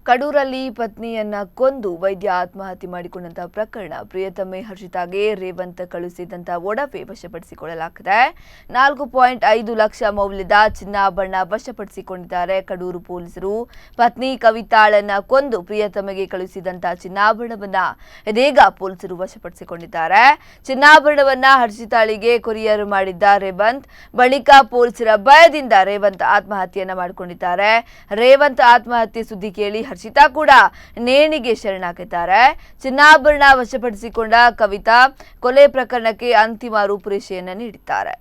ಕಡೂರಲ್ಲಿ ಪತ್ನಿಯನ್ನ ಕೊಂದು ವೈದ್ಯ ಆತ್ಮಹತ್ಯೆ ಮಾಡಿಕೊಂಡಂತಹ ಪ್ರಕರಣ ಪ್ರಿಯತಮೆ ಹರ್ಷಿತಾಗೆ ರೇವಂತ್ ಕಳುಹಿಸಿದಂತಹ ಒಡವೆ ವಶಪಡಿಸಿಕೊಳ್ಳಲಾಗಿದೆ. 4.5 ಲಕ್ಷ ಮೌಲ್ಯದ ಚಿನ್ನಾಭರಣ ವಶಪಡಿಸಿಕೊಂಡಿದ್ದಾರೆ ಕಡೂರು ಪೊಲೀಸರು. ಪತ್ನಿ ಕವಿತಾಳನ್ನ ಕೊಂದು ಪ್ರಿಯತಮೆಗೆ ಕಳುಹಿಸಿದಂತಹ ಚಿನ್ನಾಭರಣವನ್ನ ಇದೀಗ ಪೊಲೀಸರು ವಶಪಡಿಸಿಕೊಂಡಿದ್ದಾರೆ. ಚಿನ್ನಾಭರಣವನ್ನ ಹರ್ಷಿತಾಳಿಗೆ ಕೊರಿಯರ್ ಮಾಡಿದ್ದ ರೇವಂತ್ ಬಳಿಕ ಪೊಲೀಸರ ಭಯದಿಂದ ರೇವಂತ್ ಆತ್ಮಹತ್ಯೆಯನ್ನ ಮಾಡಿಕೊಂಡಿದ್ದಾರೆ. ರೇವಂತ್ ಆತ್ಮಹತ್ಯೆ ಸುದ್ದಿ ಕೇಳಿ ಹರ್ಷಿತಾ ಕೂಡ ನೇಣಿಗೆ ಶರಣಾಗಿದ್ದಾರೆ. ಚಿನ್ನಾಭರಣ ವಶಪಡಿಸಿಕೊಂಡ ಕವಿತಾ ಕೊಲೆ ಪ್ರಕರಣಕ್ಕೆ ಅಂತಿಮ ರೂಪುರೇಷೆಯನ್ನು ನೀಡಿದ್ದಾರೆ.